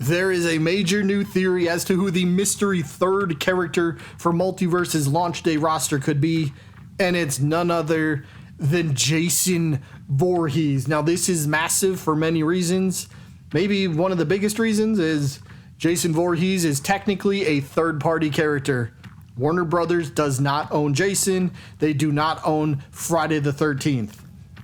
There is a major new theory as to who the mystery third character for Multiversus launch day roster could be, and it's none other than Jason Voorhees. Now, this is massive for many reasons. Maybe one of the biggest reasons is Jason Voorhees is technically a third-party character. Warner Brothers does not own Jason. They do not own Friday the 13th.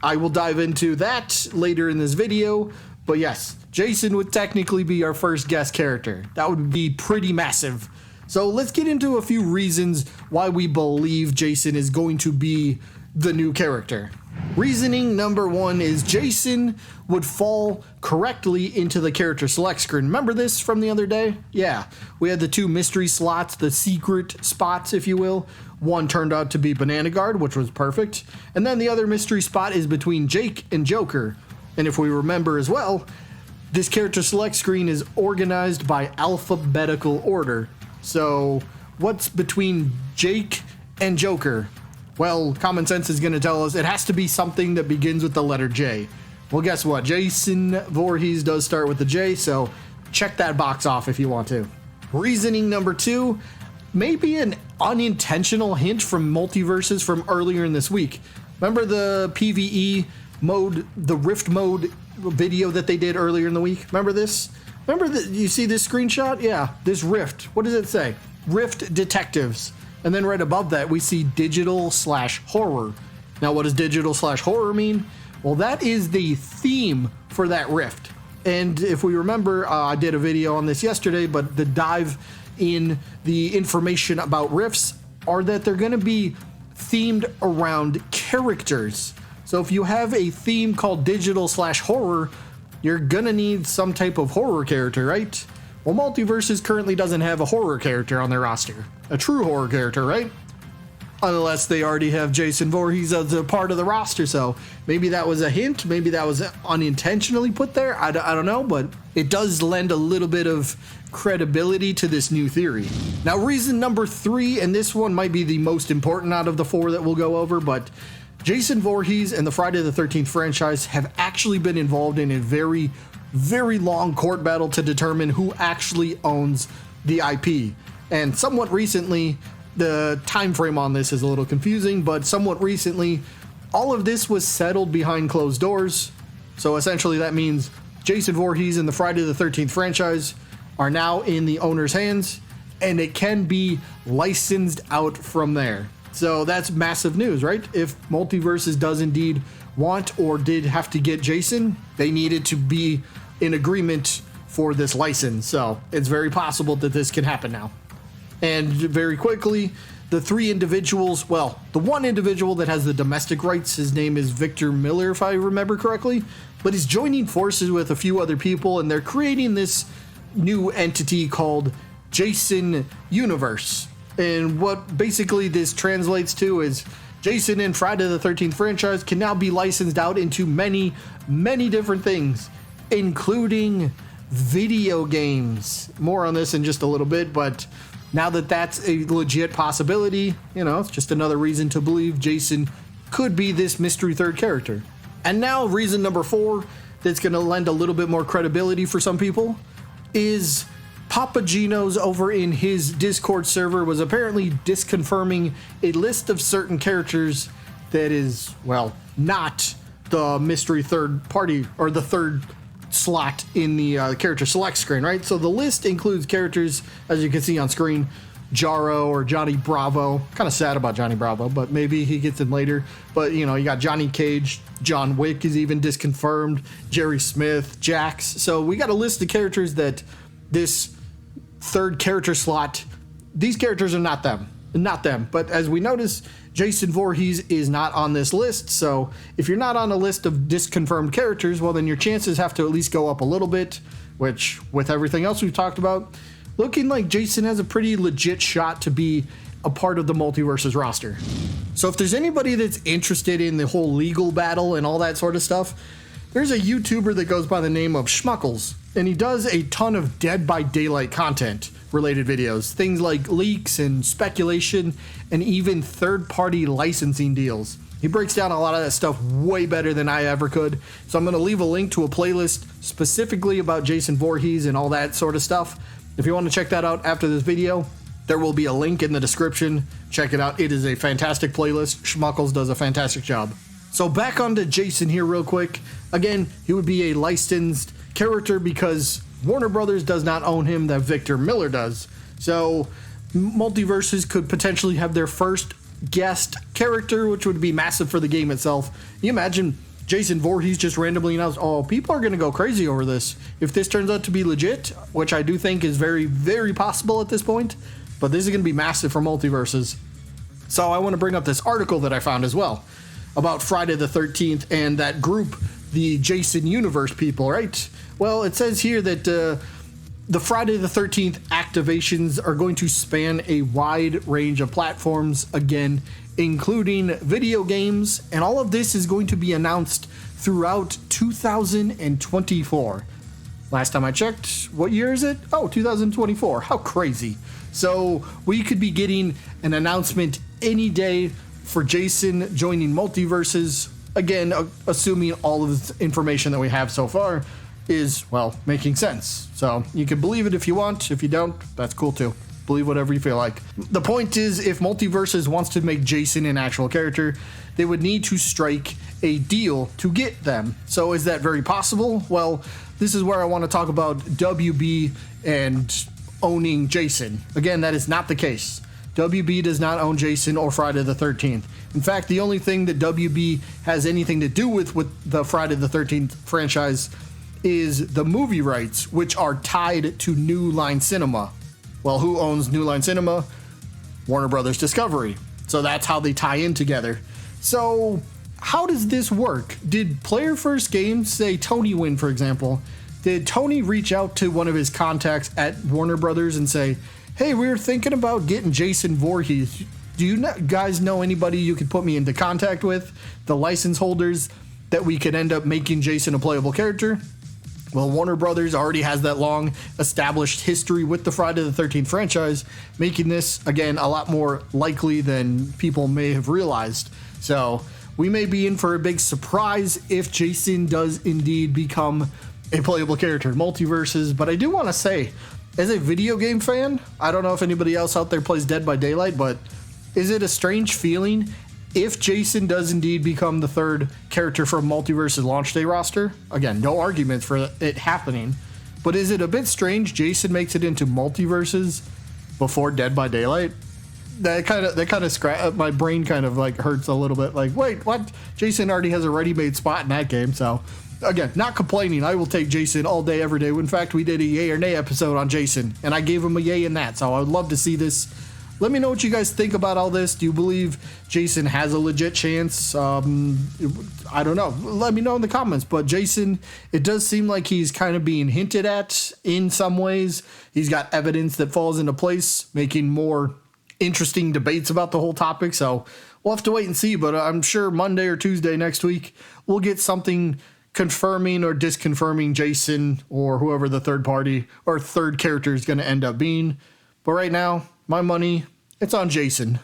I will dive into that later in this video, but yes, Jason would technically be our first guest character. That would be pretty massive. So let's get into a few reasons why we believe Jason is going to be the new character. Reasoning number one is Jason would fall correctly into the character select screen. Remember this from the other day? Yeah, we had the two mystery slots, the secret spots, if you will. One turned out to be Banana Guard, which was perfect. And then the other mystery spot is between Jake and Joker. And if we remember as well, this character select screen is organized by alphabetical order. So what's between Jake and Joker? Well, common sense is going to tell us it has to be something that begins with the letter J. Well, guess what? Jason Voorhees does start with the J, so check that box off if you want to. Reasoning number two, maybe an unintentional hint from Multiversus from earlier in this week. Remember the PvE mode, the Rift mode video that they did earlier in the week? Remember this? Remember that? You see this screenshot? Yeah, this Rift. What does it say? Rift Detectives. And then right above that, we see digital/horror. Now, what does digital/horror mean? Well, that is the theme for that Rift. And if we remember, I did a video on this yesterday, but the dive in the information about Rifts are that they're going to be themed around characters. So if you have a theme called digital/horror, you're going to need some type of horror character, right? Well, Multiversus currently doesn't have a horror character on their roster. A true horror character, right? Unless they already have Jason Voorhees as a part of the roster, so maybe that was a hint, maybe that was unintentionally put there, I don't know, but it does lend a little bit of credibility to this new theory. Now, reason number three, and this one might be the most important out of the four that we'll go over, but Jason Voorhees and the Friday the 13th franchise have actually been involved in a very, very long court battle to determine who actually owns the IP. And somewhat recently, the time frame on this is a little confusing, but somewhat recently, all of this was settled behind closed doors. So essentially that means Jason Voorhees and the Friday the 13th franchise are now in the owner's hands, and it can be licensed out from there. So that's massive news, right? If Multiversus does indeed want or did have to get Jason, they needed to be in agreement for this license. So it's very possible that this can happen now. And very quickly, the three individuals, well, the one individual that has the domestic rights, his name is Victor Miller, if I remember correctly, but he's joining forces with a few other people, and they're creating this new entity called Jason Universe. And what basically this translates to is Jason and Friday the 13th franchise can now be licensed out into many, many different things, including video games. More on this in just a little bit, but now that that's a legit possibility, you know, it's just another reason to believe Jason could be this mystery third character. And now reason number four that's going to lend a little bit more credibility for some people is Papa Gino's over in his Discord server was apparently disconfirming a list of certain characters that is, well, not the mystery third party or the third slot in the character select screen, right? So the list includes characters, as you can see on screen, Jaro or Johnny Bravo. Kind of sad about Johnny Bravo, but maybe he gets in later. But, you know, you got Johnny Cage, John Wick is even disconfirmed, Jerry Smith, Jax. So we got a list of characters that this third character slot, these characters are not them. But as we notice, Jason Voorhees is not on this list. So if you're not on a list of disconfirmed characters, well, then your chances have to at least go up a little bit, which with everything else we've talked about, looking like Jason has a pretty legit shot to be a part of the Multiversus roster. So if there's anybody that's interested in the whole legal battle and all that sort of stuff, there's a YouTuber that goes by the name of Schmuckles, and he does a ton of Dead by Daylight content related videos, things like leaks and speculation and even third-party licensing deals. He breaks down a lot of that stuff way better than I ever could. So I'm going to leave a link to a playlist specifically about Jason Voorhees and all that sort of stuff. If you want to check that out after this video, there will be a link in the description. Check it out. It is a fantastic playlist. Schmuckles does a fantastic job. So back onto Jason here real quick. Again, he would be a licensed character because Warner Brothers does not own him, that Victor Miller does. So Multiversus could potentially have their first guest character, which would be massive for the game itself. You imagine Jason Voorhees just randomly announced, oh, people are going to go crazy over this. If this turns out to be legit, which I do think is very, very possible at this point, but this is going to be massive for Multiverses. So I want to bring up this article that I found as well about Friday the 13th and that group, the Jason Universe people, right? Well, it says here that the Friday the 13th activations are going to span a wide range of platforms, again, including video games, and all of this is going to be announced throughout 2024. Last time I checked, what year is it? Oh, 2024. How crazy. So we could be getting an announcement any day for Jason joining Multiverses. Again, assuming all of the information that we have so far is, well, making sense. So you can believe it if you want. If you don't, that's cool too. Believe whatever you feel like. The point is, if Multiverses wants to make Jason an actual character, they would need to strike a deal to get them. So is that very possible? Well, this is where I want to talk about WB and owning Jason. Again, that is not the case. WB does not own Jason or Friday the 13th. In fact, the only thing that WB has anything to do with the Friday the 13th franchise is the movie rights, which are tied to New Line Cinema. Well, who owns New Line Cinema? Warner Brothers Discovery. So that's how they tie in together. So how does this work? Did Player First Games, say Tony Wynn, for example, did Tony reach out to one of his contacts at Warner Brothers and say, hey, we were thinking about getting Jason Voorhees. Do you guys know anybody you could put me into contact with, the license holders, that we could end up making Jason a playable character? Well, Warner Brothers already has that long established history with the Friday the 13th franchise, making this, again, a lot more likely than people may have realized. So we may be in for a big surprise if Jason does indeed become a playable character in Multiverses. But I do want to say, as a video game fan, I don't know if anybody else out there plays Dead by Daylight, but is it a strange feeling if Jason does indeed become the third character from Multiversus launch day roster? Again, no arguments for it happening, but is it a bit strange Jason makes it into Multiverses before Dead by Daylight? That kind of my brain kind of like hurts a little bit. Like, wait, what? Jason already has a ready-made spot in that game. So again, not complaining. I will take Jason all day, every day. In fact, we did a yay or nay episode on Jason, and I gave him a yay in that. So I would love to see this. Let me know what you guys think about all this. Do you believe Jason has a legit chance? I don't know. Let me know in the comments. But Jason, it does seem like he's kind of being hinted at in some ways. He's got evidence that falls into place, making more interesting debates about the whole topic. So we'll have to wait and see. But I'm sure Monday or Tuesday next week, we'll get something confirming or disconfirming Jason or whoever the third party or third character is going to end up being. But right now, my money, it's on Jason.